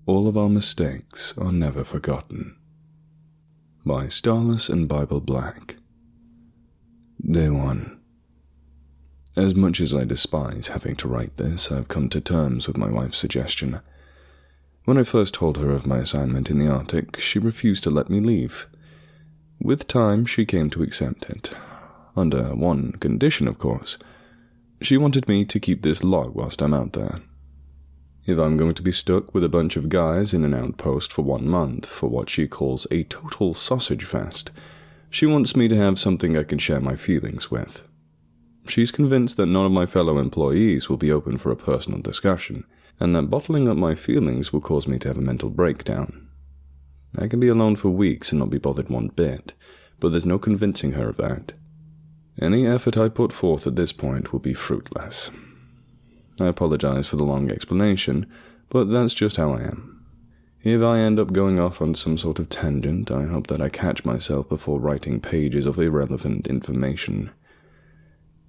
All of our mistakes are never forgotten. By Starless and Bible Black. Day 1. As much as I despise having to write this, I've come to terms with my wife's suggestion. When I first told her of my assignment in the Arctic, she refused to let me leave. With time, she came to accept it. Under one condition, of course. She wanted me to keep this log whilst I'm out there. If I'm going to be stuck with a bunch of guys in an outpost for 1 month for what she calls a total sausage fest, she wants me to have something I can share my feelings with. She's convinced that none of my fellow employees will be open for a personal discussion, and that bottling up my feelings will cause me to have a mental breakdown. I can be alone for weeks and not be bothered one bit, but there's no convincing her of that. Any effort I put forth at this point will be fruitless. I apologize for the long explanation, but that's just how I am. If I end up going off on some sort of tangent, I hope that I catch myself before writing pages of irrelevant information.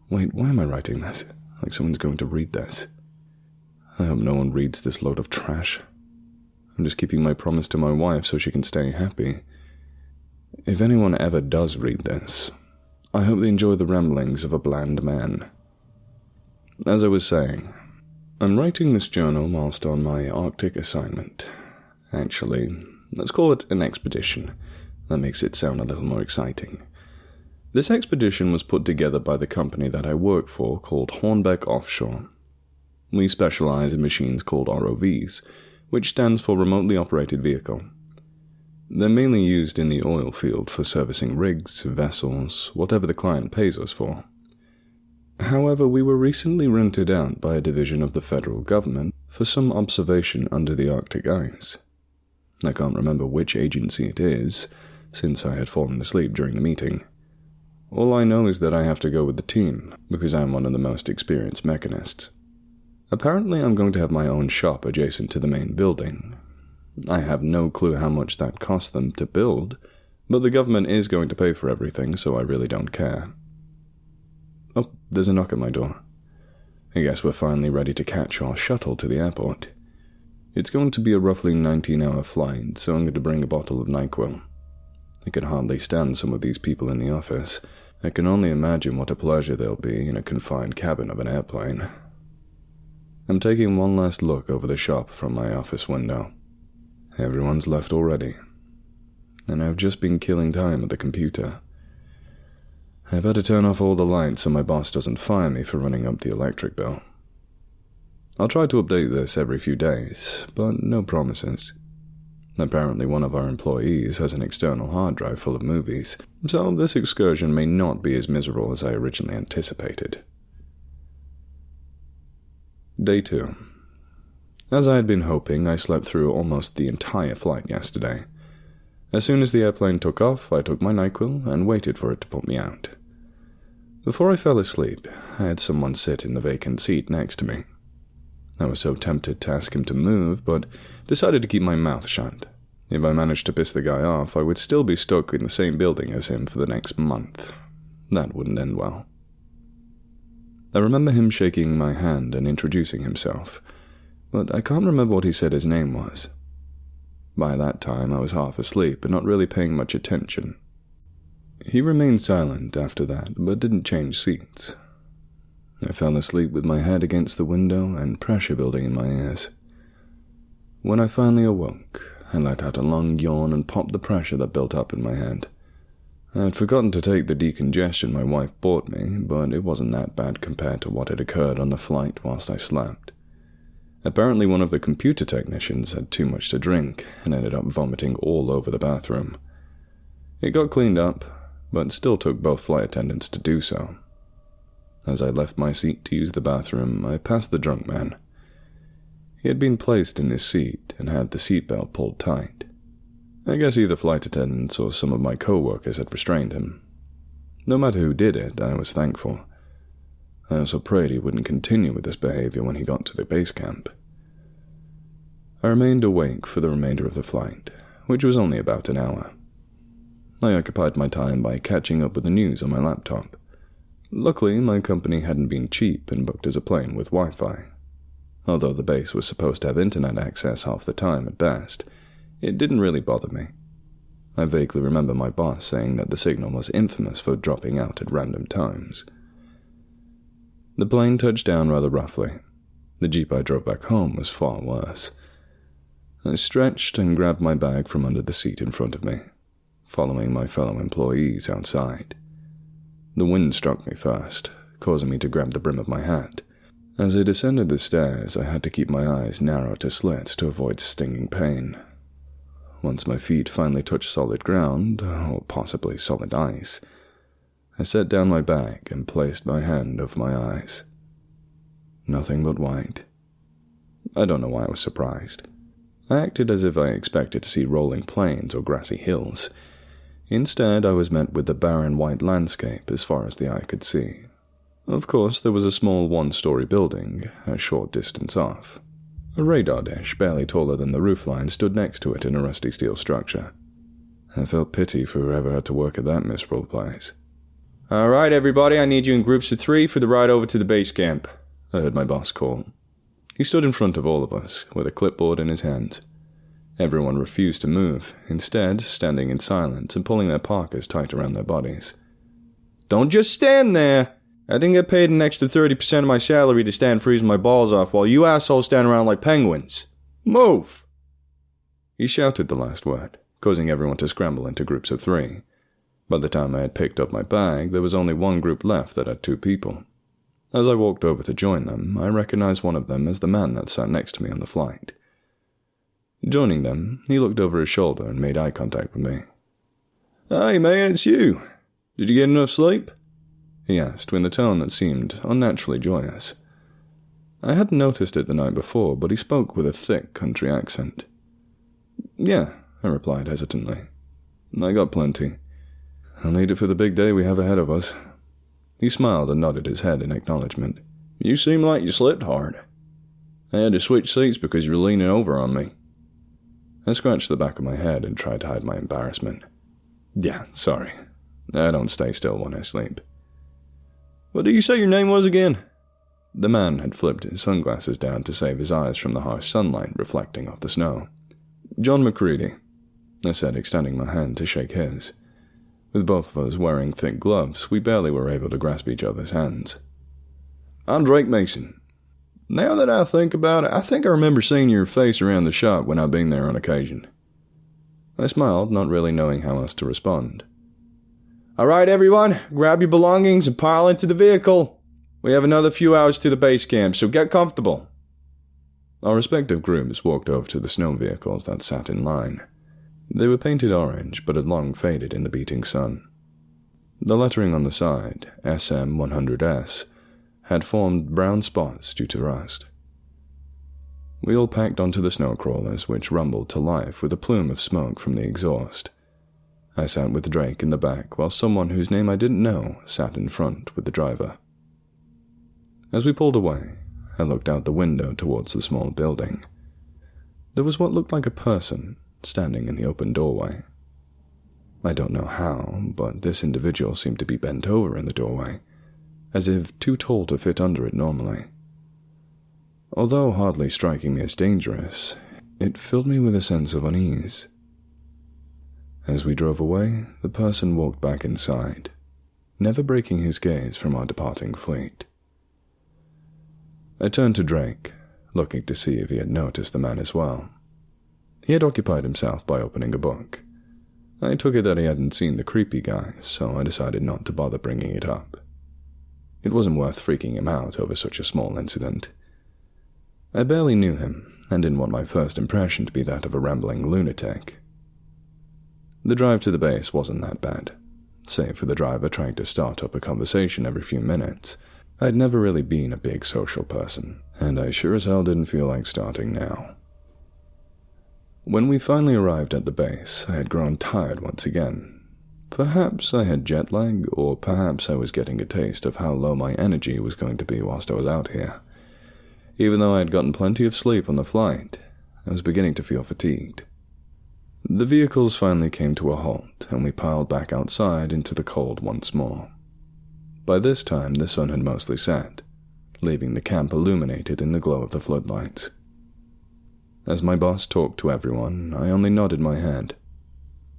Wait, why am I writing this? Like someone's going to read this. I hope no one reads this load of trash. I'm just keeping my promise to my wife so she can stay happy. If anyone ever does read this, I hope they enjoy the ramblings of a bland man. As I was saying, I'm writing this journal whilst on my Arctic assignment. Actually, let's call it an expedition. That makes it sound a little more exciting. This expedition was put together by the company that I work for called Hornbeck Offshore. We specialize in machines called ROVs, which stands for Remotely Operated Vehicle. They're mainly used in the oil field for servicing rigs, vessels, whatever the client pays us for. However, we were recently rented out by a division of the federal government for some observation under the Arctic ice. I can't remember which agency it is, since I had fallen asleep during the meeting. All I know is that I have to go with the team, because I'm one of the most experienced mechanists. Apparently, I'm going to have my own shop adjacent to the main building. I have no clue how much that cost them to build, but the government is going to pay for everything, so I really don't care. Oh, there's a knock at my door. I guess we're finally ready to catch our shuttle to the airport. It's going to be a roughly 19-hour flight, so I'm going to bring a bottle of NyQuil. I can hardly stand some of these people in the office. I can only imagine what a pleasure they'll be in a confined cabin of an airplane. I'm taking one last look over the shop from my office window. Everyone's left already, and I've just been killing time at the computer. I better turn off all the lights so my boss doesn't fire me for running up the electric bill. I'll try to update this every few days, but no promises. Apparently one of our employees has an external hard drive full of movies, so this excursion may not be as miserable as I originally anticipated. Day 2. As I had been hoping, I slept through almost the entire flight yesterday. As soon as the airplane took off, I took my NyQuil and waited for it to put me out. Before I fell asleep, I had someone sit in the vacant seat next to me. I was so tempted to ask him to move, but decided to keep my mouth shut. If I managed to piss the guy off, I would still be stuck in the same building as him for the next month. That wouldn't end well. I remember him shaking my hand and introducing himself, but I can't remember what he said his name was. By that time, I was half asleep and not really paying much attention. He remained silent after that, but didn't change seats. I fell asleep with my head against the window and pressure building in my ears. When I finally awoke, I let out a long yawn and popped the pressure that built up in my head. I had forgotten to take the decongestion my wife bought me, but it wasn't that bad compared to what had occurred on the flight whilst I slept. Apparently one of the computer technicians had too much to drink and ended up vomiting all over the bathroom. It got cleaned up, but still took both flight attendants to do so. As I left my seat to use the bathroom, I passed the drunk man. He had been placed in his seat and had the seatbelt pulled tight. I guess either flight attendants or some of my co-workers had restrained him. No matter who did it, I was thankful. I also prayed he wouldn't continue with this behavior when he got to the base camp. I remained awake for the remainder of the flight, which was only about an hour. I occupied my time by catching up with the news on my laptop. Luckily, my company hadn't been cheap and booked us a plane with Wi-Fi. Although the base was supposed to have internet access half the time at best, it didn't really bother me. I vaguely remember my boss saying that the signal was infamous for dropping out at random times. The plane touched down rather roughly. The jeep I drove back home was far worse. I stretched and grabbed my bag from under the seat in front of me, following my fellow employees outside. The wind struck me first, causing me to grab the brim of my hat. As I descended the stairs, I had to keep my eyes narrow to slits to avoid stinging pain. Once my feet finally touched solid ground, or possibly solid ice, I set down my bag and placed my hand over my eyes. Nothing but white. I don't know why I was surprised. I acted as if I expected to see rolling plains or grassy hills. Instead, I was met with the barren white landscape as far as the eye could see. Of course, there was a small one-story building a short distance off. A radar dish barely taller than the roofline stood next to it in a rusty steel structure. I felt pity for whoever had to work at that miserable place. "All right, everybody, I need you in groups of 3 for the ride over to the base camp," I heard my boss call. He stood in front of all of us, with a clipboard in his hand. Everyone refused to move, instead standing in silence and pulling their parkas tight around their bodies. "Don't just stand there! I didn't get paid an extra 30% of my salary to stand freezing my balls off while you assholes stand around like penguins. Move!" He shouted the last word, causing everyone to scramble into groups of 3. By the time I had picked up my bag, there was only one group left that had 2 people. As I walked over to join them, I recognized one of them as the man that sat next to me on the flight. Joining them, he looked over his shoulder and made eye contact with me. "Hey man, it's you. Did you get enough sleep?" he asked in a tone that seemed unnaturally joyous. I hadn't noticed it the night before, but he spoke with a thick country accent. "Yeah," I replied hesitantly. "I got plenty. I'll need it for the big day we have ahead of us." He smiled and nodded his head in acknowledgement. "You seem like you slept hard. I had to switch seats because you were leaning over on me." I scratched the back of my head and tried to hide my embarrassment. "Yeah, sorry. I don't stay still when I sleep." "What did you say your name was again?" The man had flipped his sunglasses down to save his eyes from the harsh sunlight reflecting off the snow. "John McCready," I said, extending my hand to shake his. With both of us wearing thick gloves, we barely were able to grasp each other's hands. "I'm Drake Mason. Now that I think about it, I think I remember seeing your face around the shop when I've been there on occasion." I smiled, not really knowing how else to respond. "All right, everyone, grab your belongings and pile into the vehicle. We have another few hours to the base camp, so get comfortable." Our respective groups walked over to the snow vehicles that sat in line. They were painted orange, but had long faded in the beating sun. The lettering on the side, SM100S, had formed brown spots due to rust. We all packed onto the snow crawlers, which rumbled to life with a plume of smoke from the exhaust. I sat with Drake in the back, while someone whose name I didn't know sat in front with the driver. As we pulled away, I looked out the window towards the small building. There was what looked like a person standing in the open doorway. I don't know how, but this individual seemed to be bent over in the doorway, as if too tall to fit under it normally. Although hardly striking me as dangerous, it filled me with a sense of unease. As we drove away, the person walked back inside, never breaking his gaze from our departing fleet. I turned to Drake, looking to see if he had noticed the man as well. He had occupied himself by opening a book. I took it that he hadn't seen the creepy guy, so I decided not to bother bringing it up. It wasn't worth freaking him out over such a small incident. I barely knew him, and didn't want my first impression to be that of a rambling lunatic. The drive to the base wasn't that bad, save for the driver trying to start up a conversation every few minutes. I'd never really been a big social person, and I sure as hell didn't feel like starting now. When we finally arrived at the base, I had grown tired once again. Perhaps I had jet lag, or perhaps I was getting a taste of how low my energy was going to be whilst I was out here. Even though I had gotten plenty of sleep on the flight, I was beginning to feel fatigued. The vehicles finally came to a halt, and we piled back outside into the cold once more. By this time, the sun had mostly set, leaving the camp illuminated in the glow of the floodlights. As my boss talked to everyone, I only nodded my head.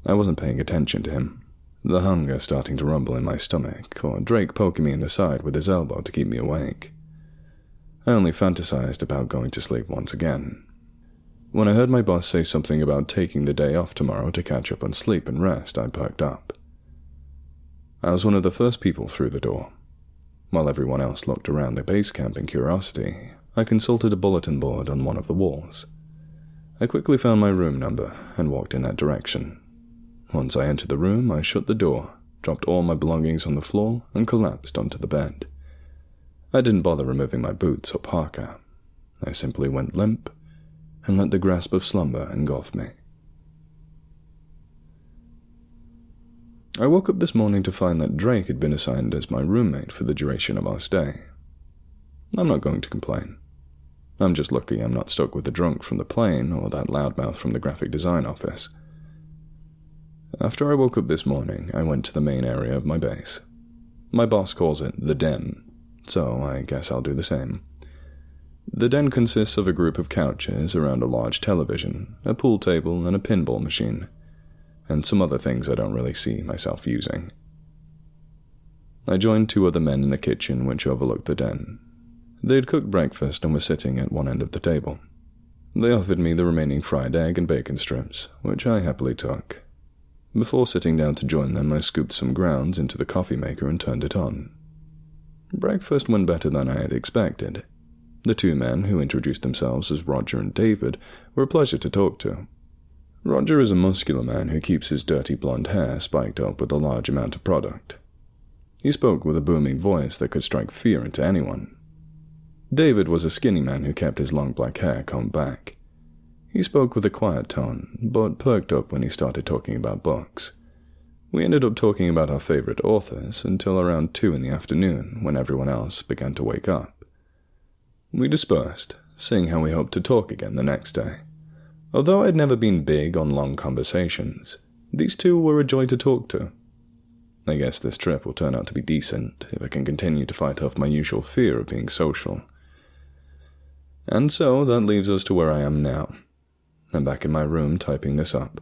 I wasn't paying attention to him, the hunger starting to rumble in my stomach, or Drake poking me in the side with his elbow to keep me awake. I only fantasized about going to sleep once again. When I heard my boss say something about taking the day off tomorrow to catch up on sleep and rest, I perked up. I was one of the first people through the door. While everyone else looked around the base camp in curiosity, I consulted a bulletin board on one of the walls. I quickly found my room number and walked in that direction. Once I entered the room, I shut the door, dropped all my belongings on the floor, and collapsed onto the bed. I didn't bother removing my boots or parka. I simply went limp and let the grasp of slumber engulf me. I woke up this morning to find that Drake had been assigned as my roommate for the duration of our stay. I'm not going to complain. I'm just lucky I'm not stuck with the drunk from the plane or that loudmouth from the graphic design office. After I woke up this morning, I went to the main area of my base. My boss calls it the den, so I guess I'll do the same. The den consists of a group of couches around a large television, a pool table, and a pinball machine, and some other things I don't really see myself using. I joined 2 other men in the kitchen which overlooked the den. They had cooked breakfast and were sitting at one end of the table. They offered me the remaining fried egg and bacon strips, which I happily took. Before sitting down to join them, I scooped some grounds into the coffee maker and turned it on. Breakfast went better than I had expected. The 2 men, who introduced themselves as Roger and David, were a pleasure to talk to. Roger is a muscular man who keeps his dirty blonde hair spiked up with a large amount of product. He spoke with a booming voice that could strike fear into anyone. David was a skinny man who kept his long black hair combed back. He spoke with a quiet tone, but perked up when he started talking about books. We ended up talking about our favorite authors until around 2 in the afternoon, when everyone else began to wake up. We dispersed, saying how we hoped to talk again the next day. Although I had never been big on long conversations, these 2 were a joy to talk to. I guess this trip will turn out to be decent if I can continue to fight off my usual fear of being social. And so that leaves us to where I am now. I'm back in my room typing this up.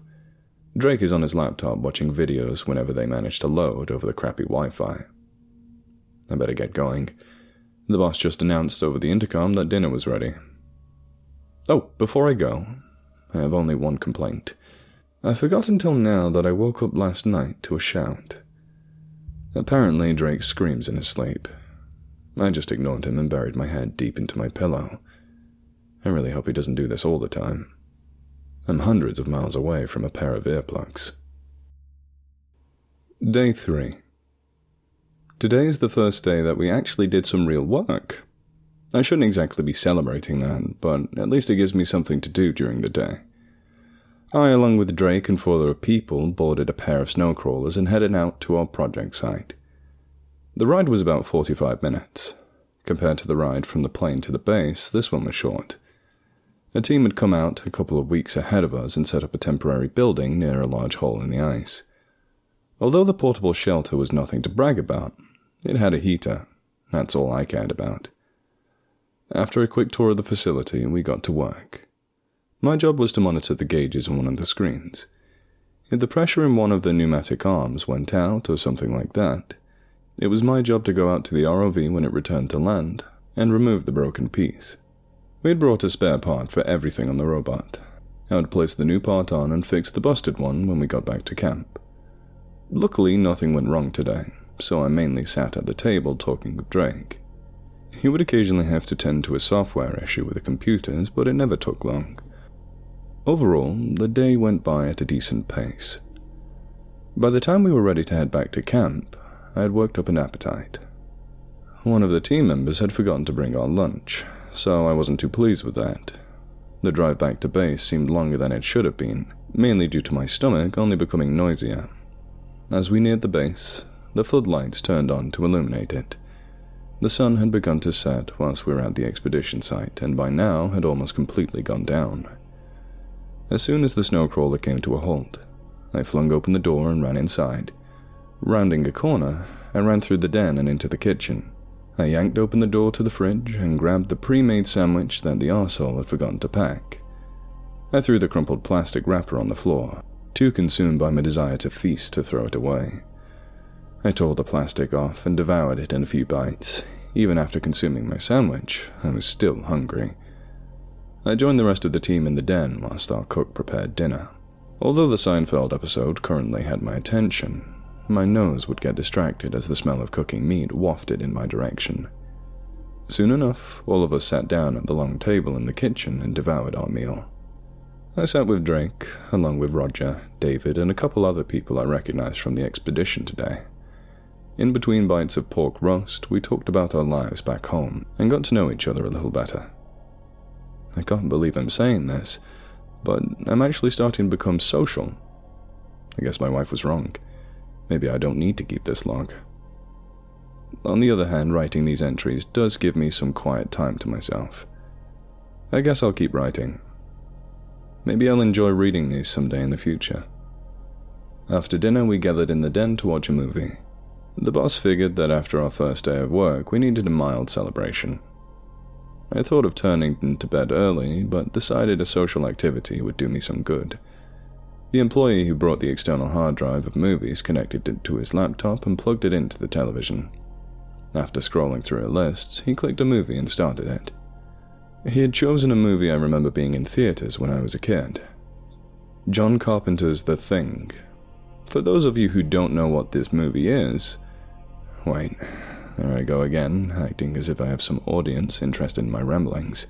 Drake is on his laptop watching videos whenever they manage to load over the crappy Wi-Fi. I better get going. The boss just announced over the intercom that dinner was ready. Oh, before I go, I have only one complaint. I forgot until now that I woke up last night to a shout. Apparently, Drake screams in his sleep. I just ignored him and buried my head deep into my pillow. I really hope he doesn't do this all the time. I'm hundreds of miles away from a pair of earplugs. Day 3. Today is the first day that we actually did some real work. I shouldn't exactly be celebrating that, but at least it gives me something to do during the day. I, along with Drake and 4 other people, boarded a pair of snow crawlers and headed out to our project site. The ride was about 45 minutes. Compared to the ride from the plane to the base, this one was short. A team had come out a couple of weeks ahead of us and set up a temporary building near a large hole in the ice. Although the portable shelter was nothing to brag about, it had a heater. That's all I cared about. After a quick tour of the facility, we got to work. My job was to monitor the gauges on one of the screens. If the pressure in one of the pneumatic arms went out or something like that, it was my job to go out to the ROV when it returned to land and remove the broken piece. We had brought a spare part for everything on the robot. I would place the new part on and fix the busted one when we got back to camp. Luckily, nothing went wrong today, so I mainly sat at the table talking with Drake. He would occasionally have to tend to a software issue with the computers, but it never took long. Overall, the day went by at a decent pace. By the time we were ready to head back to camp, I had worked up an appetite. One of the team members had forgotten to bring our lunch, so I wasn't too pleased with that. The drive back to base seemed longer than it should have been, mainly due to my stomach only becoming noisier. As we neared the base, the floodlights turned on to illuminate it. The sun had begun to set whilst we were at the expedition site, and by now had almost completely gone down. As soon as the snowcrawler came to a halt, I flung open the door and ran inside. Rounding a corner, I ran through the den and into the kitchen. I yanked open the door to the fridge and grabbed the pre-made sandwich that the arsehole had forgotten to pack. I threw the crumpled plastic wrapper on the floor, too consumed by my desire to feast to throw it away. I tore the plastic off and devoured it in a few bites. Even after consuming my sandwich, I was still hungry. I joined the rest of the team in the den whilst our cook prepared dinner. Although the Seinfeld episode currently had my attention, my nose would get distracted as the smell of cooking meat wafted in my direction. Soon enough, all of us sat down at the long table in the kitchen and devoured our meal. I sat with Drake, along with Roger, David, and a couple other people I recognized from the expedition today. In between bites of pork roast, we talked about our lives back home and got to know each other a little better. I can't believe I'm saying this, but I'm actually starting to become social. I guess my wife was wrong. Maybe I don't need to keep this log. On the other hand, writing these entries does give me some quiet time to myself. I guess I'll keep writing. Maybe I'll enjoy reading these someday in the future. After dinner, we gathered in the den to watch a movie. The boss figured that after our first day of work, we needed a mild celebration. I thought of turning into bed early, but decided a social activity would do me some good. The employee who brought the external hard drive of movies connected it to his laptop and plugged it into the television. After scrolling through a list, he clicked a movie and started it. He had chosen a movie I remember being in theaters when I was a kid. John Carpenter's The Thing. For those of you who don't know what this movie is... Wait, there I go again, acting as if I have some audience interested in my ramblings.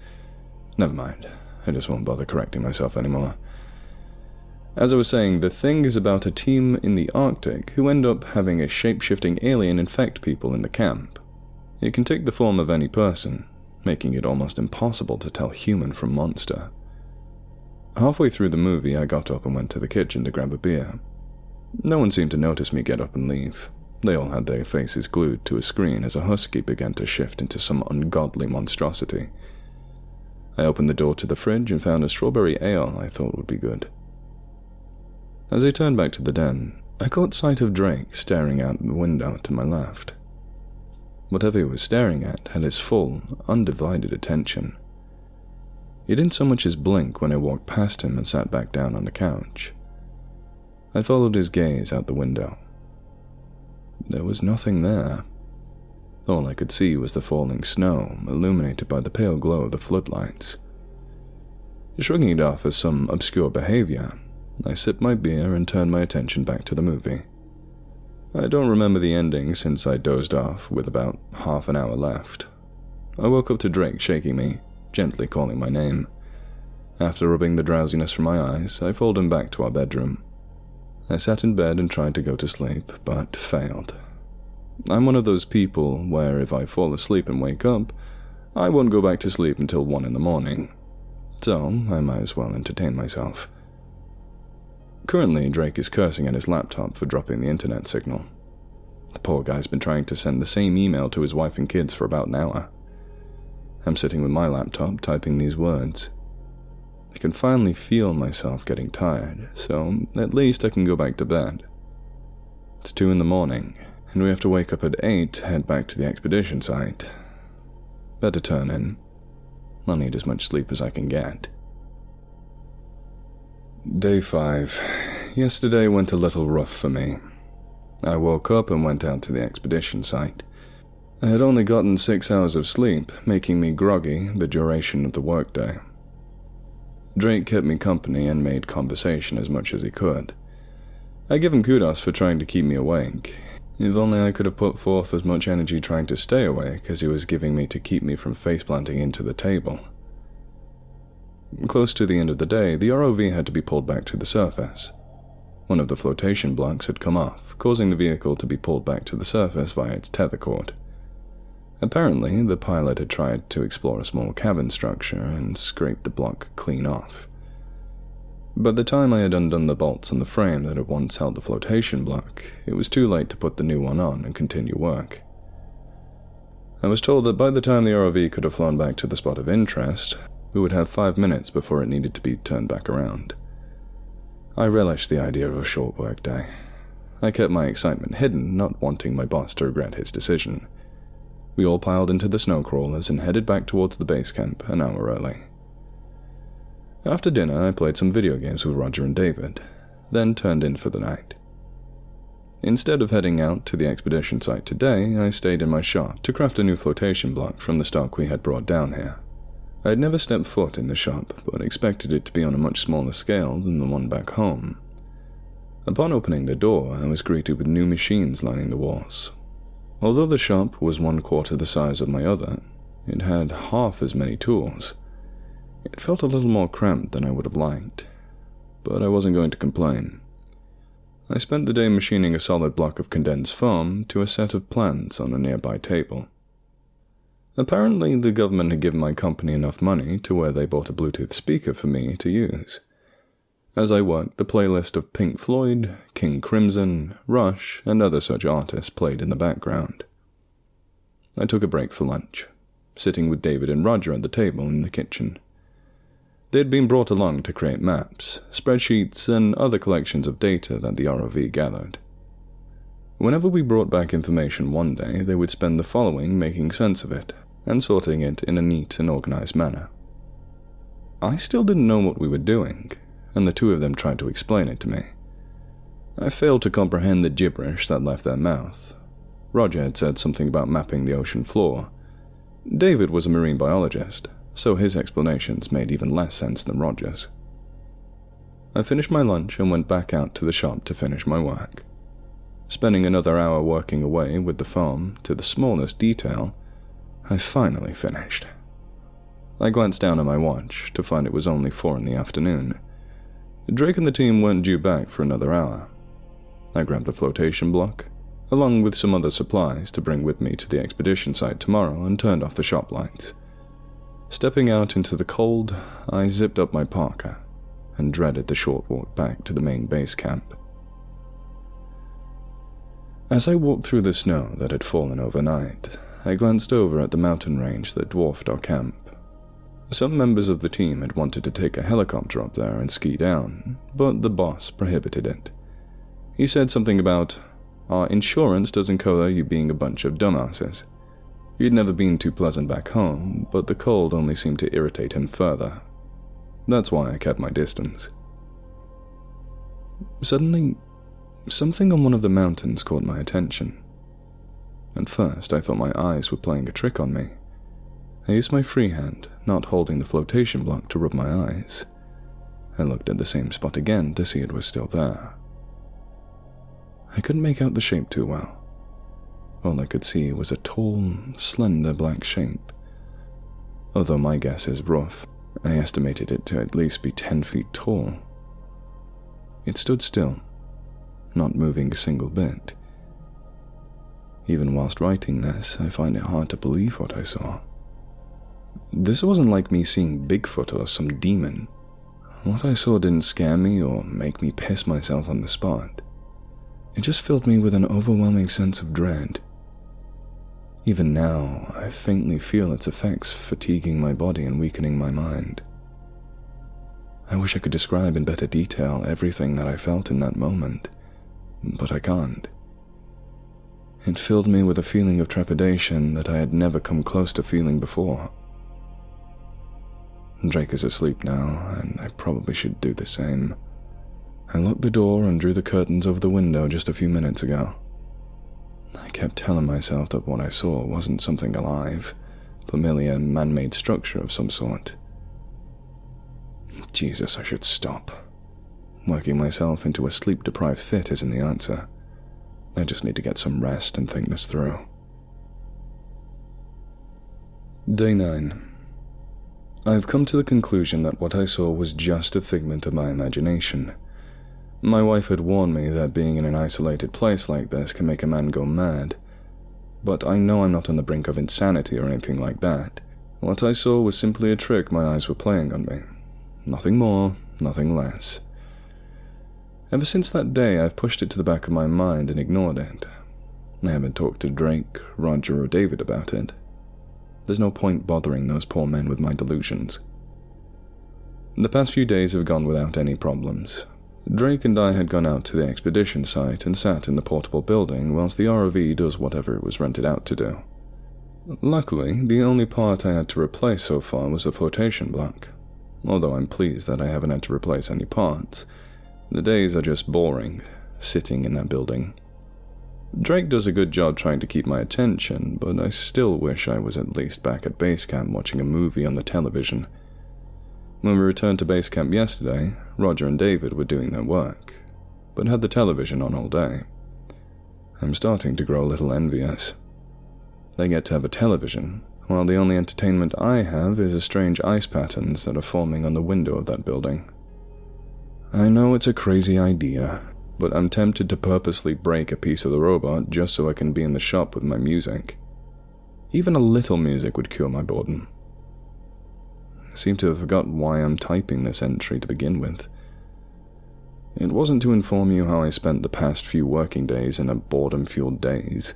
Never mind, I just won't bother correcting myself anymore. As I was saying, The Thing is about a team in the Arctic who end up having a shape-shifting alien infect people in the camp. It can take the form of any person, making it almost impossible to tell human from monster. Halfway through the movie, I got up and went to the kitchen to grab a beer. No one seemed to notice me get up and leave. They all had their faces glued to a screen as a husky began to shift into some ungodly monstrosity. I opened the door to the fridge and found a strawberry ale I thought would be good. As I turned back to the den, I caught sight of Drake staring out the window to my left. Whatever he was staring at had his full, undivided attention. He didn't so much as blink when I walked past him and sat back down on the couch. I followed his gaze out the window. There was nothing there. All I could see was the falling snow, illuminated by the pale glow of the floodlights. Shrugging it off as some obscure behavior, I sipped my beer and turned my attention back to the movie. I don't remember the ending since I dozed off with about half an hour left. I woke up to Drake shaking me, gently calling my name. After rubbing the drowsiness from my eyes, I followed him back to our bedroom. I sat in bed and tried to go to sleep, but failed. I'm one of those people where if I fall asleep and wake up, I won't go back to sleep until 1 in the morning. So I might as well entertain myself. Currently, Drake is cursing at his laptop for dropping the internet signal. The poor guy's been trying to send the same email to his wife and kids for about an hour. I'm sitting with my laptop typing these words. I can finally feel myself getting tired, so at least I can go back to bed. It's 2 in the morning, and we have to wake up at 8 to head back to the expedition site. Better turn in. I'll need as much sleep as I can get. Day 5. Yesterday went a little rough for me. I woke up and went out to the expedition site. I had only gotten 6 hours of sleep, making me groggy the duration of the workday. Drake kept me company and made conversation as much as he could. I give him kudos for trying to keep me awake. If only I could have put forth as much energy trying to stay awake as he was giving me to keep me from faceplanting into the table. Close to the end of the day, the ROV had to be pulled back to the surface. One of the flotation blocks had come off, causing the vehicle to be pulled back to the surface via its tether cord. Apparently, the pilot had tried to explore a small cabin structure and scraped the block clean off. By the time I had undone the bolts on the frame that had once held the flotation block, it was too late to put the new one on and continue work. I was told that by the time the ROV could have flown back to the spot of interest, we would have 5 minutes before it needed to be turned back around. I relished the idea of a short work day. I kept my excitement hidden, not wanting my boss to regret his decision. We all piled into the snow crawlers and headed back towards the base camp an hour early. After dinner, I played some video games with Roger and David, then turned in for the night. Instead of heading out to the expedition site today, I stayed in my shop to craft a new flotation block from the stock we had brought down here. I had never stepped foot in the shop, but expected it to be on a much smaller scale than the one back home. Upon opening the door, I was greeted with new machines lining the walls. Although the shop was 1/4 the size of my other, it had half as many tools. It felt a little more cramped than I would have liked, but I wasn't going to complain. I spent the day machining a solid block of condensed foam to a set of plans on a nearby table. Apparently, the government had given my company enough money to where they bought a Bluetooth speaker for me to use. As I worked, the playlist of Pink Floyd, King Crimson, Rush, and other such artists played in the background. I took a break for lunch, sitting with David and Roger at the table in the kitchen. They had been brought along to create maps, spreadsheets, and other collections of data that the ROV gathered. Whenever we brought back information one day, they would spend the following making sense of it, and sorting it in a neat and organized manner. I still didn't know what we were doing, and the two of them tried to explain it to me. I failed to comprehend the gibberish that left their mouth. Roger had said something about mapping the ocean floor. David was a marine biologist, so his explanations made even less sense than Roger's. I finished my lunch and went back out to the shop to finish my work. Spending another hour working away with the foam to the smallest detail, I finally finished. I glanced down at my watch to find it was only 4 in the afternoon. Drake and the team weren't due back for another hour. I grabbed a flotation block, along with some other supplies to bring with me to the expedition site tomorrow, and turned off the shop lights. Stepping out into the cold, I zipped up my parka and dreaded the short walk back to the main base camp. As I walked through the snow that had fallen overnight, I glanced over at the mountain range that dwarfed our camp. Some members of the team had wanted to take a helicopter up there and ski down, but the boss prohibited it. He said something about, "Our insurance doesn't cover you being a bunch of dumbasses." He'd never been too pleasant back home, but the cold only seemed to irritate him further. That's why I kept my distance. Suddenly, something on one of the mountains caught my attention. At first, I thought my eyes were playing a trick on me. I used my free hand, not holding the flotation block, to rub my eyes. I looked at the same spot again to see it was still there. I couldn't make out the shape too well. All I could see was a tall, slender black shape. Although my guess is rough, I estimated it to at least be 10 feet tall. It stood still, not moving a single bit. Even whilst writing this, I find it hard to believe what I saw. This wasn't like me seeing Bigfoot or some demon. What I saw didn't scare me or make me piss myself on the spot. It just filled me with an overwhelming sense of dread. Even now, I faintly feel its effects fatiguing my body and weakening my mind. I wish I could describe in better detail everything that I felt in that moment, but I can't. It filled me with a feeling of trepidation that I had never come close to feeling before. Drake is asleep now, and I probably should do the same. I locked the door and drew the curtains over the window just a few minutes ago. I kept telling myself that what I saw wasn't something alive, but merely a man-made structure of some sort. Jesus, I should stop. Working myself into a sleep-deprived fit isn't the answer. I just need to get some rest and think this through. Day 9. I've come to the conclusion that what I saw was just a figment of my imagination. My wife had warned me that being in an isolated place like this can make a man go mad. But I know I'm not on the brink of insanity or anything like that. What I saw was simply a trick my eyes were playing on me. Nothing more, nothing less. Ever since that day, I've pushed it to the back of my mind and ignored it. I haven't talked to Drake, Roger, or David about it. There's no point bothering those poor men with my delusions. The past few days have gone without any problems. Drake and I had gone out to the expedition site and sat in the portable building whilst the ROV does whatever it was rented out to do. Luckily, the only part I had to replace so far was the flotation block. Although I'm pleased that I haven't had to replace any parts, the days are just boring, sitting in that building. Drake does a good job trying to keep my attention, but I still wish I was at least back at base camp watching a movie on the television. When we returned to base camp yesterday, Roger and David were doing their work, but had the television on all day. I'm starting to grow a little envious. They get to have a television, while the only entertainment I have is the strange ice patterns that are forming on the window of that building. I know it's a crazy idea, but I'm tempted to purposely break a piece of the robot just so I can be in the shop with my music. Even a little music would cure my boredom. I seem to have forgotten why I'm typing this entry to begin with. It wasn't to inform you how I spent the past few working days in a boredom-fueled daze.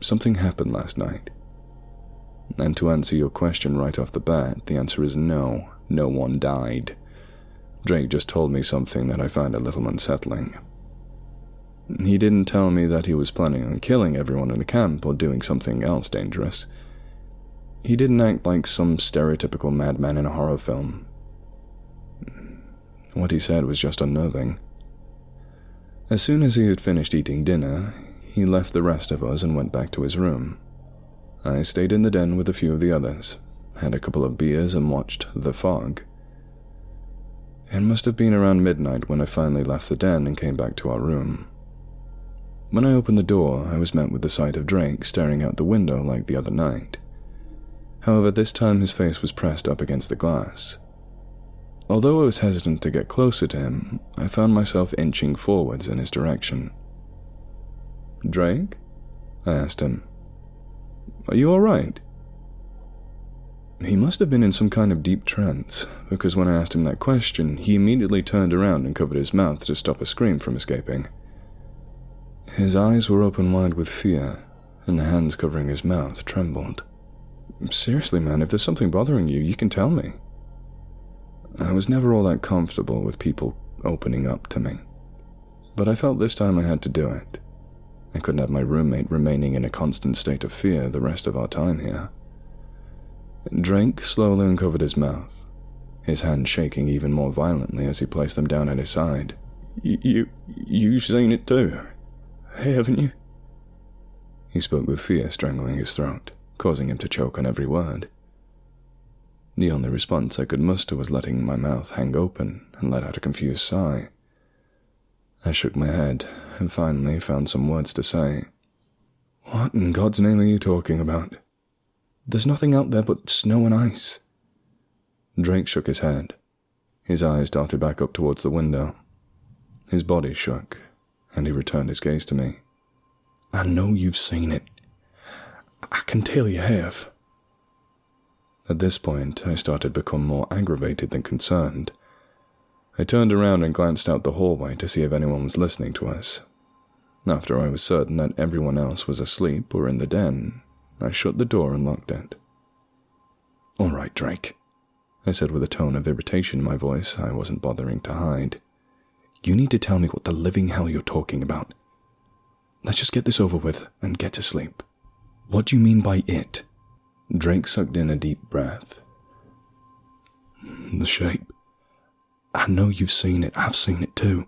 Something happened last night. And to answer your question right off the bat, the answer is no, no one died. Drake just told me something that I find a little unsettling. He didn't tell me that he was planning on killing everyone in the camp or doing something else dangerous. He didn't act like some stereotypical madman in a horror film. What he said was just unnerving. As soon as he had finished eating dinner, he left the rest of us and went back to his room. I stayed in the den with a few of the others, had a couple of beers and watched The Fog. It must have been around midnight when I finally left the den and came back to our room. When I opened the door, I was met with the sight of Drake staring out the window like the other night. However, this time his face was pressed up against the glass. Although I was hesitant to get closer to him, I found myself inching forwards in his direction. "Drake?" I asked him. "Are you alright?" He must have been in some kind of deep trance, because when I asked him that question, he immediately turned around and covered his mouth to stop a scream from escaping. His eyes were open wide with fear, and the hands covering his mouth trembled. "Seriously, man, if there's something bothering you, you can tell me." I was never all that comfortable with people opening up to me, but I felt this time I had to do it. I couldn't have my roommate remaining in a constant state of fear the rest of our time here. Drake slowly uncovered his mouth, his hands shaking even more violently as he placed them down at his side. You've seen it too, haven't you?" He spoke with fear strangling his throat, causing him to choke on every word. The only response I could muster was letting my mouth hang open and let out a confused sigh. I shook my head and finally found some words to say. "What in God's name are you talking about? There's nothing out there but snow and ice." Drake shook his head. His eyes darted back up towards the window. His body shook, and he returned his gaze to me. "I know you've seen it. I can tell you have." At this point, I started to become more aggravated than concerned. I turned around and glanced out the hallway to see if anyone was listening to us. After I was certain that everyone else was asleep or in the den, I shut the door and locked it. "All right, Drake," I said with a tone of irritation in my voice I wasn't bothering to hide. "You need to tell me what the living hell you're talking about. Let's just get this over with and get to sleep. What do you mean by it?" Drake sucked in a deep breath. "The shape. I know you've seen it. I've seen it too."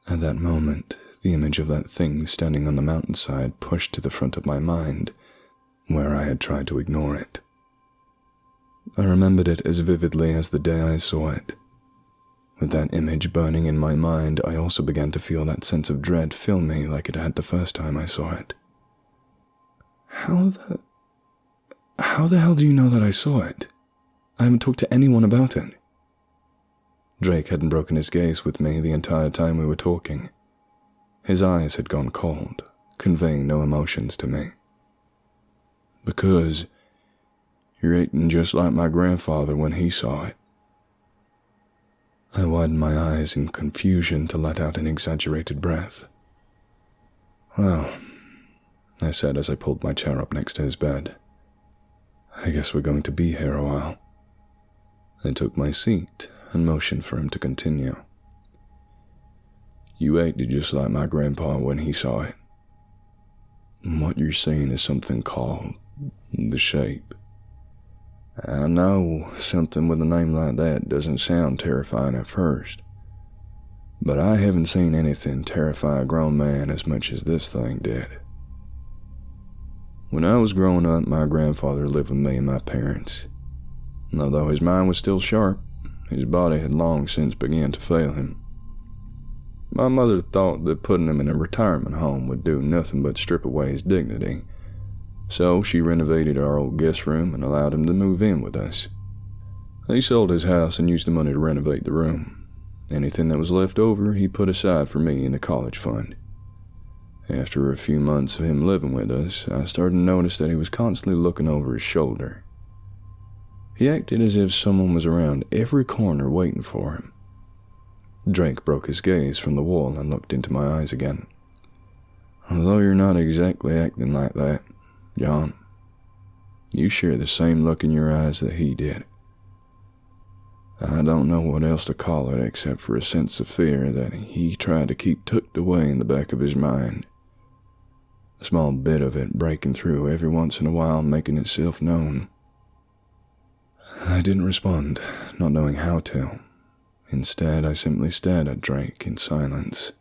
At that moment, the image of that thing standing on the mountainside pushed to the front of my mind, where I had tried to ignore it. I remembered it as vividly as the day I saw it. With that image burning in my mind, I also began to feel that sense of dread fill me like it had the first time I saw it. How the hell do you know that I saw it? I haven't talked to anyone about it." Drake hadn't broken his gaze with me the entire time we were talking. His eyes had gone cold, conveying no emotions to me. "Because you're acting just like my grandfather when he saw it." I widened my eyes in confusion to let out an exaggerated breath. "Well," I said as I pulled my chair up next to his bed, "I guess we're going to be here a while." I took my seat and motioned for him to continue. "You acted just like my grandpa when he saw it." What you're seeing is something called the Shape. I know something with a name like that doesn't sound terrifying at first, but I haven't seen anything terrify a grown man as much as this thing did. When I was growing up, my grandfather lived with me and my parents. And although his mind was still sharp, his body had long since begun to fail him. My mother thought that putting him in a retirement home would do nothing but strip away his dignity, so she renovated our old guest room and allowed him to move in with us. He sold his house and used the money to renovate the room. Anything that was left over, he put aside for me in the college fund. After a few months of him living with us, I started to notice that he was constantly looking over his shoulder. He acted as if someone was around every corner waiting for him. Drake broke his gaze from the wall and looked into my eyes again. Although you're not exactly acting like that, John, you share the same look in your eyes that he did. I don't know what else to call it except for a sense of fear that he tried to keep tucked away in the back of his mind. A small bit of it breaking through every once in a while, making itself known. I didn't respond, not knowing how to. Instead, I simply stared at Drake in silence.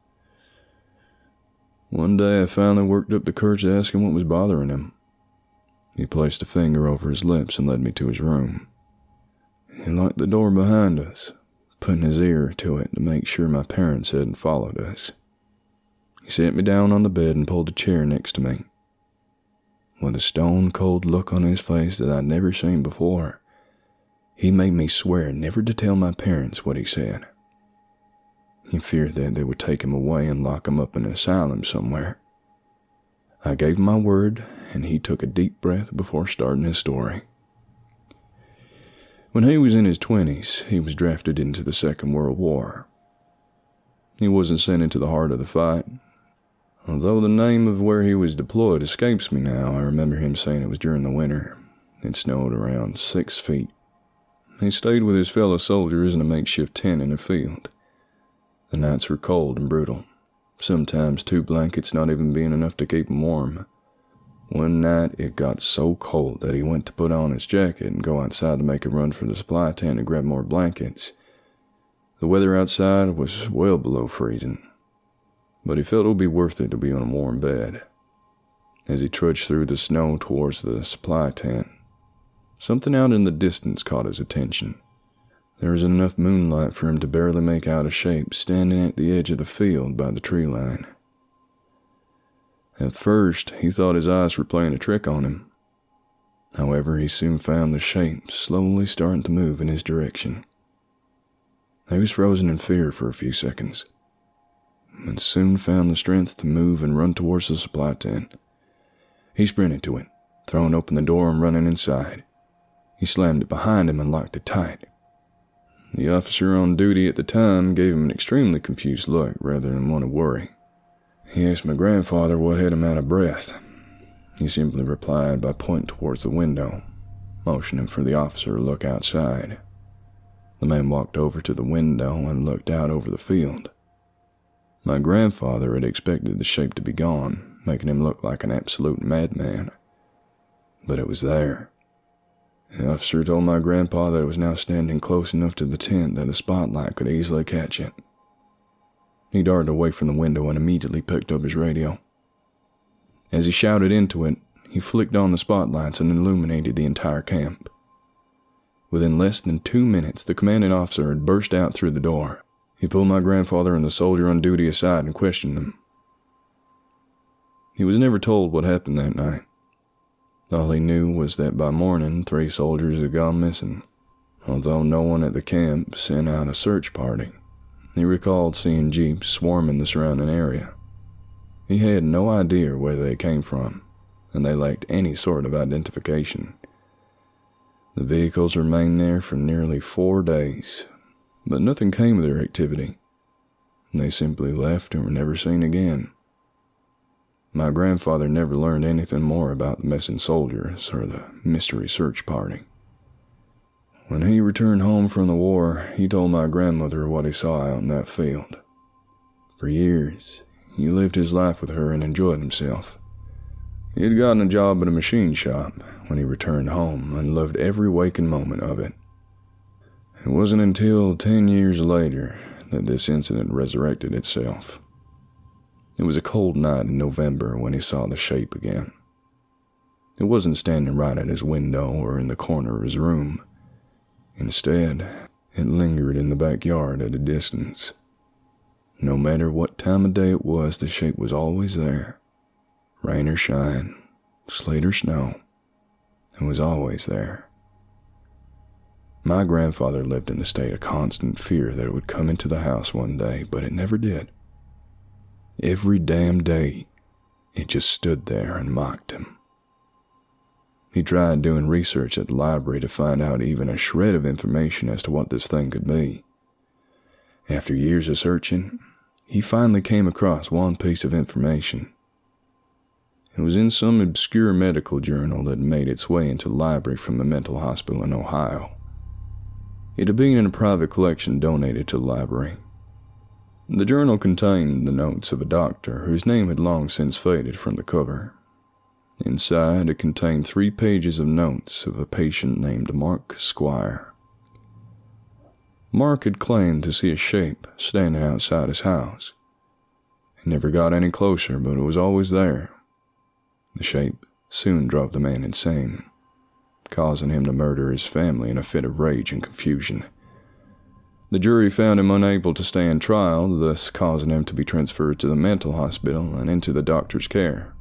One day, I finally worked up the courage to ask him what was bothering him. He placed a finger over his lips and led me to his room. He locked the door behind us, putting his ear to it to make sure my parents hadn't followed us. He sat me down on the bed and pulled a chair next to me. With a stone-cold look on his face that I'd never seen before, he made me swear never to tell my parents what he said. He feared that they would take him away and lock him up in an asylum somewhere. I gave him my word, and he took a deep breath before starting his story. When he was in his 20s, he was drafted into the Second World War. He wasn't sent into the heart of the fight. Although the name of where he was deployed escapes me now, I remember him saying it was during the winter. It snowed around 6 feet. He stayed with his fellow soldiers in a makeshift tent in a field. The nights were cold and brutal, sometimes 2 blankets not even being enough to keep him warm. One night it got so cold that he went to put on his jacket and go outside to make a run for the supply tent to grab more blankets. The weather outside was well below freezing, but he felt it would be worth it to be on a warm bed. As he trudged through the snow towards the supply tent, something out in the distance caught his attention. There was enough moonlight for him to barely make out a shape standing at the edge of the field by the tree line. At first, he thought his eyes were playing a trick on him. However, he soon found the shape slowly starting to move in his direction. He was frozen in fear for a few seconds, and soon found the strength to move and run towards the supply tent. He sprinted to it, throwing open the door and running inside. He slammed it behind him and locked it tight. The officer on duty at the time gave him an extremely confused look rather than one of worry. He asked my grandfather what had him out of breath. He simply replied by pointing towards the window, motioning for the officer to look outside. The man walked over to the window and looked out over the field. My grandfather had expected the shape to be gone, making him look like an absolute madman. But it was there. The officer told my grandpa that it was now standing close enough to the tent that a spotlight could easily catch it. He darted away from the window and immediately picked up his radio. As he shouted into it, he flicked on the spotlights and illuminated the entire camp. Within less than 2 minutes, the commanding officer had burst out through the door. He pulled my grandfather and the soldier on duty aside and questioned them. He was never told what happened that night. All he knew was that by morning, 3 soldiers had gone missing. Although no one at the camp sent out a search party, he recalled seeing jeeps swarming the surrounding area. He had no idea where they came from, and they lacked any sort of identification. The vehicles remained there for nearly 4 days, but nothing came of their activity. They simply left and were never seen again. My grandfather never learned anything more about the missing soldiers or the mystery search party. When he returned home from the war, he told my grandmother what he saw out in that field. For years, he lived his life with her and enjoyed himself. He had gotten a job at a machine shop when he returned home and loved every waking moment of it. It wasn't until 10 years later that this incident resurrected itself. It was a cold night in November when he saw the shape again. It wasn't standing right at his window or in the corner of his room. Instead, it lingered in the backyard at a distance. No matter what time of day it was, the shape was always there. Rain or shine, sleet or snow, it was always there. My grandfather lived in a state of constant fear that it would come into the house one day, but it never did. Every damn day, it just stood there and mocked him. He tried doing research at the library to find out even a shred of information as to what this thing could be. After years of searching, he finally came across one piece of information. It was in some obscure medical journal that made its way into the library from a mental hospital in Ohio. It had been in a private collection donated to the library. The journal contained the notes of a doctor whose name had long since faded from the cover. Inside, it contained 3 pages of notes of a patient named Mark Squire. Mark had claimed to see a shape standing outside his house. He never got any closer, but it was always there. The shape soon drove the man insane, causing him to murder his family in a fit of rage and confusion. The jury found him unable to stand trial, thus causing him to be transferred to the mental hospital and into the doctor's care.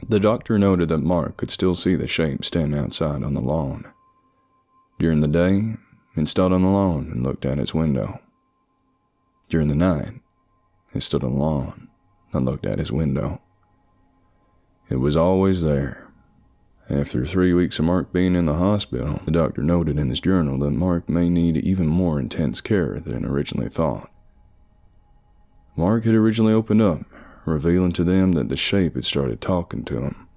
The doctor noted that Mark could still see the shape standing outside on the lawn. During the day, it stood on the lawn and looked out its window. During the night, it stood on the lawn and looked out his window. It was always there. After 3 weeks of Mark being in the hospital, the doctor noted in his journal that Mark may need even more intense care than originally thought. Mark had originally opened up, revealing to them that the shape had started talking to him.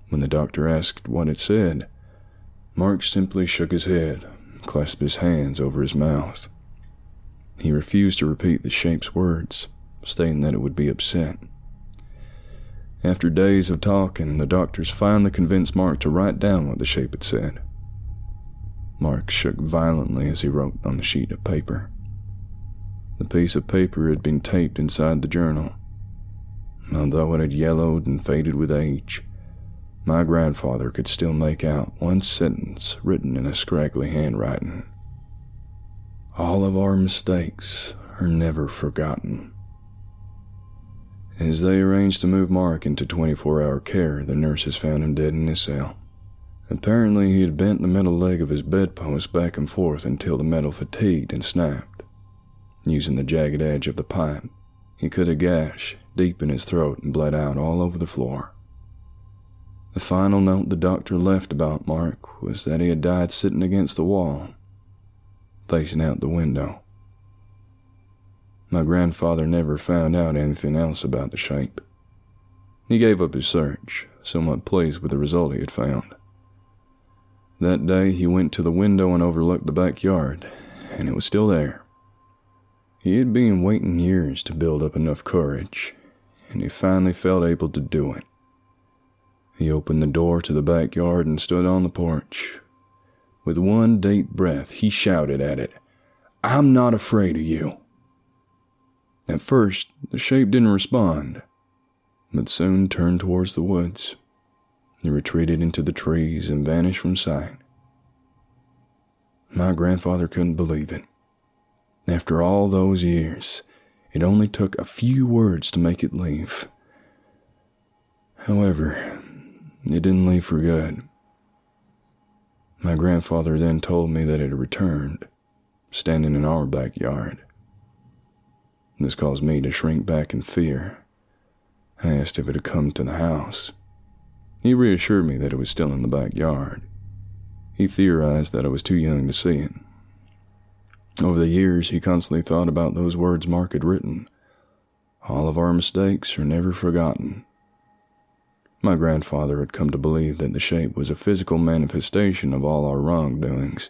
When the doctor asked what it said, Mark simply shook his head and clasped his hands over his mouth. He refused to repeat the shape's words, stating that it would be upset. After days of talking, the doctors finally convinced Mark to write down what the shape had said. Mark shook violently as he wrote on the sheet of paper. The piece of paper had been taped inside the journal. Although it had yellowed and faded with age, my grandfather could still make out one sentence written in a scraggly handwriting. "All of our mistakes are never forgotten." As they arranged to move Mark into 24-hour care, the nurses found him dead in his cell. Apparently, he had bent the metal leg of his bedpost back and forth until the metal fatigued and snapped. Using the jagged edge of the pipe, he cut a gash deep in his throat and bled out all over the floor. The final note the doctor left about Mark was that he had died sitting against the wall, facing out the window. My grandfather never found out anything else about the shape. He gave up his search, somewhat pleased with the result he had found. That day, he went to the window and overlooked the backyard, and it was still there. He had been waiting years to build up enough courage, and he finally felt able to do it. He opened the door to the backyard and stood on the porch. With one deep breath, he shouted at it, "I'm not afraid of you." At first, the shape didn't respond, but soon turned towards the woods. It retreated into the trees and vanished from sight. My grandfather couldn't believe it. After all those years, it only took a few words to make it leave. However, it didn't leave for good. My grandfather then told me that it had returned, standing in our backyard. This caused me to shrink back in fear. I asked if it had come to the house. He reassured me that it was still in the backyard. He theorized that I was too young to see it. Over the years, he constantly thought about those words Mark had written. All of our mistakes are never forgotten. My grandfather had come to believe that the shape was a physical manifestation of all our wrongdoings.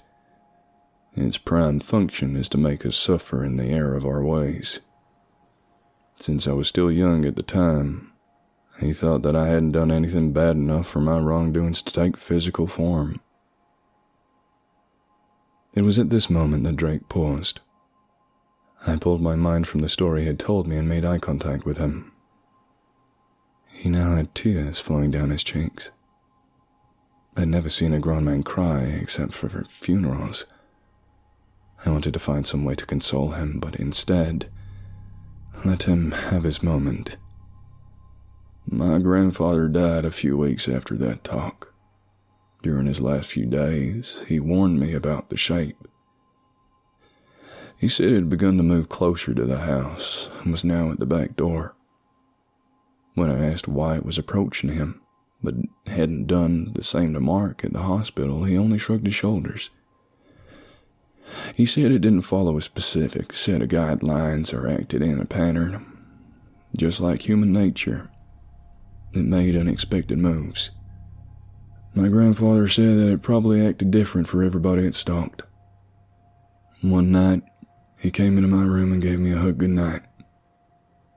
Its prime function is to make us suffer in the error of our ways. Since I was still young at the time, He thought that I hadn't done anything bad enough for my wrongdoings to take physical form. It was at this moment that Drake paused. I pulled my mind from the story he had told me and made eye contact with him. He now had tears flowing down his cheeks. I'd never seen a grown man cry except for funerals. I wanted to find some way to console him, but instead, let him have his moment. My grandfather died a few weeks after that talk. During his last few days, he warned me about the shape. He said it had begun to move closer to the house and was now at the back door. When I asked why it was approaching him, but hadn't done the same to Mark at the hospital, he only shrugged his shoulders. He said it didn't follow a specific set of guidelines or acted in a pattern. Just like human nature, it made unexpected moves. My grandfather said that it probably acted different for everybody it stalked. One night, he came into my room and gave me a hug goodnight.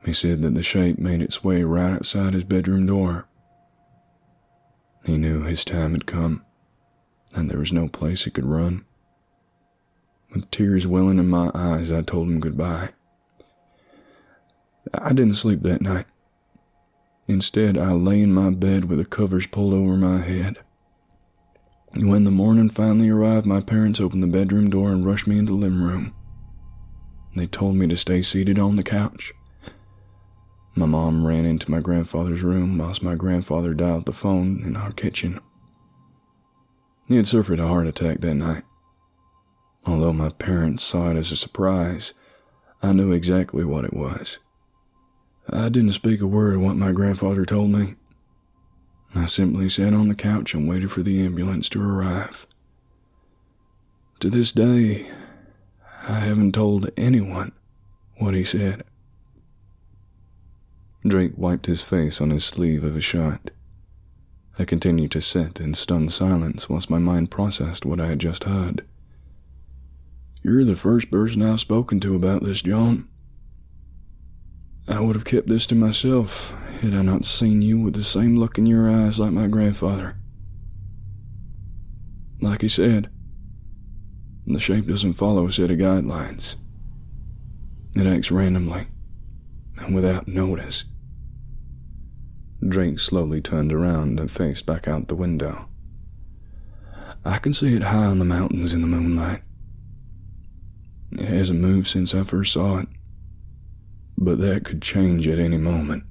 He said that the shape made its way right outside his bedroom door. He knew his time had come, and there was no place he could run. With tears welling in my eyes, I told him goodbye. I didn't sleep that night. Instead, I lay in my bed with the covers pulled over my head. When the morning finally arrived, my parents opened the bedroom door and rushed me into the living room. They told me to stay seated on the couch. My mom ran into my grandfather's room whilst my grandfather dialed the phone in our kitchen. He had suffered a heart attack that night. Although my parents saw it as a surprise, I knew exactly what it was. I didn't speak a word of what my grandfather told me. I simply sat on the couch and waited for the ambulance to arrive. To this day, I haven't told anyone what he said. Drake wiped his face on his sleeve of his shirt. I continued to sit in stunned silence whilst my mind processed what I had just heard. You're the first person I've spoken to about this, John. I would have kept this to myself had I not seen you with the same look in your eyes like my grandfather. Like he said, the shape doesn't follow a set of guidelines. It acts randomly and without notice. Drake slowly turned around and faced back out the window. I can see it high on the mountains in the moonlight. It hasn't moved since I first saw it, but that could change at any moment.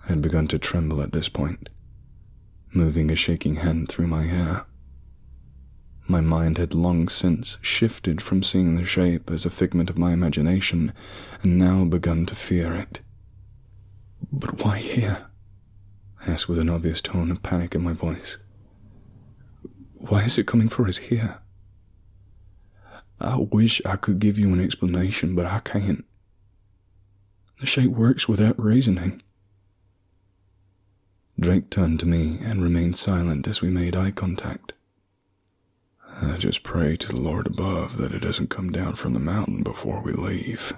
I had begun to tremble at this point, moving a shaking hand through my hair. My mind had long since shifted from seeing the shape as a figment of my imagination, and now begun to fear it. But why here? I asked with an obvious tone of panic in my voice. Why is it coming for us here? I wish I could give you an explanation, but I can't. The shape works without reasoning. Drake turned to me and remained silent as we made eye contact. I just pray to the Lord above that it doesn't come down from the mountain before we leave.